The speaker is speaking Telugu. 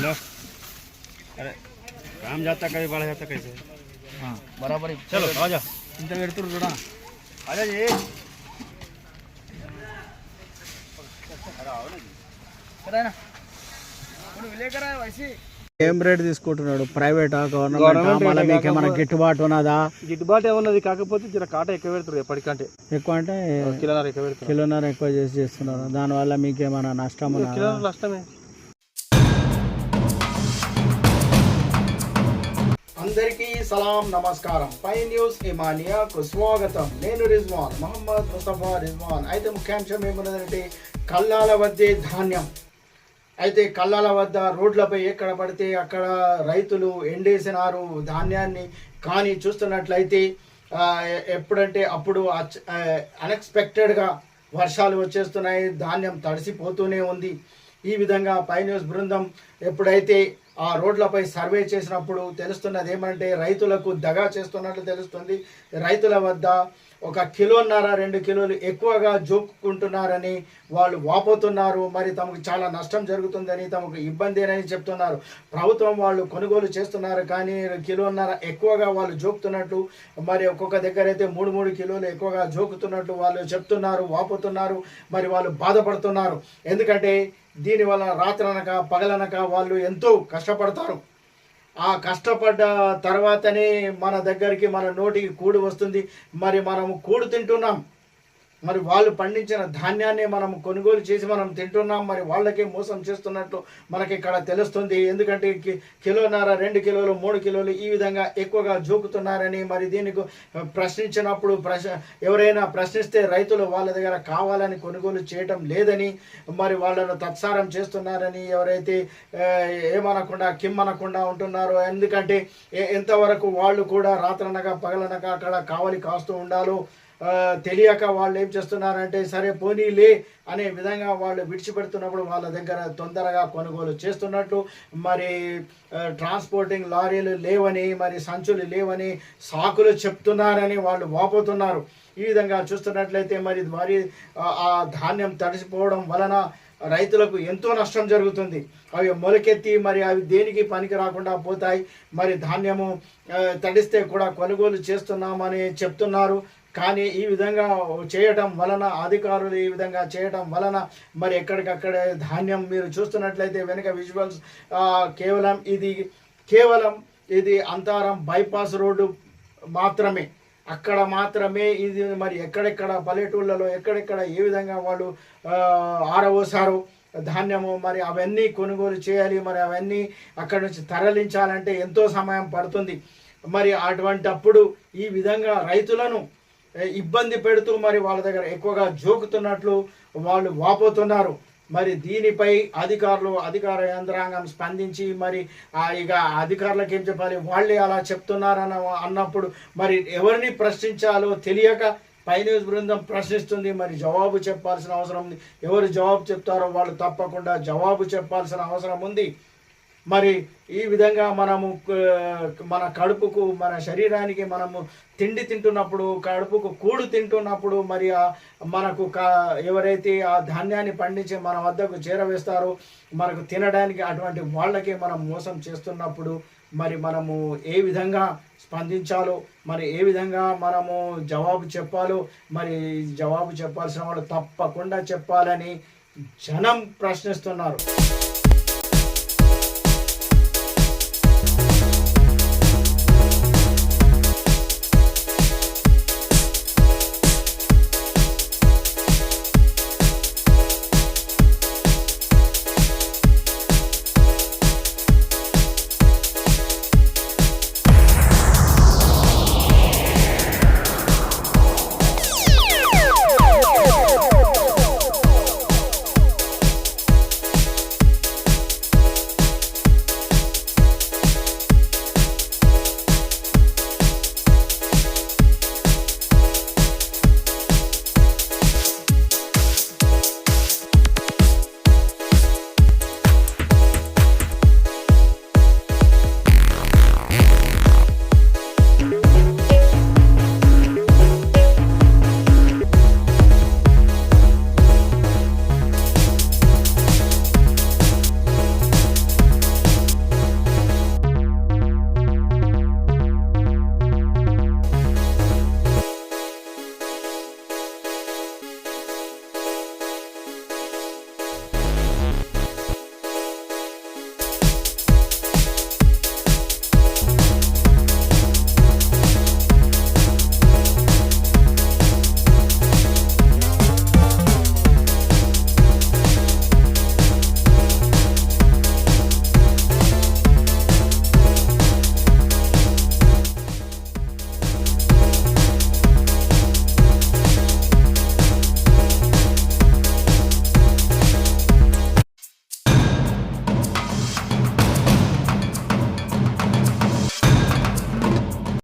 लो अरे काम जाता कभी बढ़ जाता कैसे बराबर ही चलो आ जा इंत పెడుతురు చూడా आ जा जी కరానా ఇప్పుడు విలేకరా వైసి ఏం రేట్ తీసుకుంటున్నాడు? ప్రైవేటా గవర్నమెంట్? మళ్ళీ మీకు ఏమైనా గిట్టుబాటు ఉన్నదా? గిట్టుబాటు ఏమన్నది, కాకపోతే జర కాట ఎక్కువ పెడుతుంది ఎప్పటికంటే. ఎక్కువ అంటే కిలోన్నర ఎక్కువ పెడుతుంది. కిలోన్నర ఎక్కువ చేస్తున్నారు. దానివల్ల మీకు ఏమైనా నష్టం ఉన్నదా? కిలోన్నర నష్టమే. అందరికీ సలాం నమస్కారం. పై న్యూస్ ఇమానియాకు స్వాగతం. నేను రిజ్వాన్ మహమ్మద్ ముస్తఫా రిజ్వాన్. అయితే ముఖ్యాంశం ఏమున్నదంటే కల్లాల వద్దే ధాన్యం. అయితే కల్లాల వద్ద రోడ్లపై ఎక్కడ పడితే అక్కడ రైతులు ఎండేసినారు ధాన్యాన్ని. కానీ చూస్తున్నట్లయితే ఎప్పుడంటే అప్పుడు అన్ఎక్స్పెక్టెడ్గా వర్షాలు వచ్చేస్తున్నాయి, ధాన్యం తడిసిపోతూనే ఉంది. ఈ విధంగా పై న్యూస్ బృందం ఎప్పుడైతే ఆ రోడ్లపై సర్వే చేసినప్పుడు తెలుస్తున్నది ఏమంటే రైతులకు దగా చేస్తున్నట్లు తెలుస్తుంది. రైతుల వద్ద 1 కిలోన్నర 2 కిలోలు ఎక్కువగా జోక్కుంటున్నారని వాళ్ళు వాపోతున్నారు. మరి తమకు చాలా నష్టం జరుగుతుందని, తమకు ఇబ్బందేనని చెప్తున్నారు. ప్రభుత్వం వాళ్ళు కొనుగోలు చేస్తున్నారు కానీ కిలోన్నర ఎక్కువగా వాళ్ళు జోకుతున్నట్టు, మరి ఒక్కొక్క దగ్గర అయితే 3 కిలోలు ఎక్కువగా జోకుతున్నట్టు వాళ్ళు చెప్తున్నారు, వాపోతున్నారు. మరి వాళ్ళు బాధపడుతున్నారు. ఎందుకంటే దీనివల్ల రాత్రనక పగలనక వాళ్ళు ఎంతో కష్టపడతారు. ఆ కష్టపడ్డ తర్వాతనే మన దగ్గరికి మన నోటికి కూడు వస్తుంది. మరి మనము కూడు తింటున్నాం. మరి వాళ్ళు పండించిన ధాన్యాన్ని మనం కొనుగోలు చేసి మనం తింటున్నాం. మరి వాళ్ళకే మోసం చేస్తున్నట్లు మనకి ఇక్కడ తెలుస్తుంది. ఎందుకంటే కిలోన్నర 2 కిలోలు 3 కిలోలు ఈ విధంగా ఎక్కువగా జోకుతున్నారని, మరి దీనికి ప్రశ్నించినప్పుడు ఎవరైనా ప్రశ్నిస్తే రైతులు వాళ్ళ దగ్గర కావాలని కొనుగోలు చేయటం లేదని, మరి వాళ్ళను తత్సారం చేస్తున్నారని, ఎవరైతే ఏమనకుండా కిమ్మనకుండా ఉంటున్నారో, ఎందుకంటే ఎంతవరకు వాళ్ళు కూడా రాత్రనగా పగలనగా అక్కడ కావలి కాస్తూ ఉండాలో తెలియక వాళ్ళు ఏం చేస్తున్నారంటే సరే పోనీలే అనే విధంగా వాళ్ళు విడిచిపెడుతున్నప్పుడు వాళ్ళ దగ్గర తొందరగా కొనుగోలు చేస్తున్నట్టు, మరి ట్రాన్స్పోర్టింగ్ లారీలు లేవని, మరి సంచులు లేవని సాకులు చెప్తున్నారని వాళ్ళు వాపోతున్నారు. ఈ విధంగా చూస్తున్నట్లయితే మరి ఆ ధాన్యం తడిసిపోవడం వలన రైతులకు ఎంతో నష్టం జరుగుతుంది. అవి మొలకెత్తి మరి అవి దేనికి పనికి రాకుండా పోతాయి. మరి ధాన్యము తడిస్తే కూడా కొనుగోలు చేస్తున్నామని చెప్తున్నారు. కానీ ఈ విధంగా చేయటం వలన, అధికారులు ఈ విధంగా చేయటం వలన మరి ఎక్కడికక్కడ ధాన్యం మీరు చూస్తున్నట్లయితే వెనుక విజువల్స్ కేవలం ఇది అంతారం బైపాస్ రోడ్డు మాత్రమే. అక్కడ మాత్రమే ఇది. మరి ఎక్కడెక్కడ పల్లెటూళ్ళలో ఎక్కడెక్కడ ఏ విధంగా వాళ్ళు ఆరవోసారు ధాన్యము, మరి అవన్నీ కొనుగోలు చేయాలి. మరి అవన్నీ అక్కడ నుంచి తరలించాలంటే ఎంతో సమయం పడుతుంది. మరి అటువంటప్పుడు ఈ విధంగా రైతులను ఇబ్బంది పెడుతూ మరి వాళ్ళ దగ్గర ఎక్కువగా జోకుతున్నట్లు వాళ్ళు వాపోతున్నారు. మరి దీనిపై అధికార యంత్రాంగం స్పందించి మరి ఇక అధికారులకు ఏం చెప్పాలి, వాళ్ళే అలా అన్నప్పుడు మరి ఎవరిని ప్రశ్నించాలో తెలియక పై న్యూస్ బృందం ప్రశ్నిస్తుంది. మరి జవాబు చెప్పాల్సిన అవసరం ఉంది. ఎవరు జవాబు చెప్తారో వాళ్ళు తప్పకుండా జవాబు చెప్పాల్సిన అవసరం ఉంది. మరి ఈ విధంగా మనము మన కడుపుకు, మన శరీరానికి మనము తిండి తింటున్నప్పుడు, కడుపుకు కూడు తింటున్నప్పుడు, మరి మనకు ఎవరైతే ఆ ధాన్యాన్ని పండించి మన వద్దకు చేరవేస్తారో మనకు తినడానికి అటువంటి వాళ్ళకి మనం మోసం చేస్తున్నప్పుడు మరి మనము ఏ విధంగా స్పందించాలో, మరి ఏ విధంగా మనము జవాబు చెప్పాలో, మరి జవాబు చెప్పాల్సిన వాళ్ళు తప్పకుండా చెప్పాలని జనం ప్రశ్నిస్తున్నారు.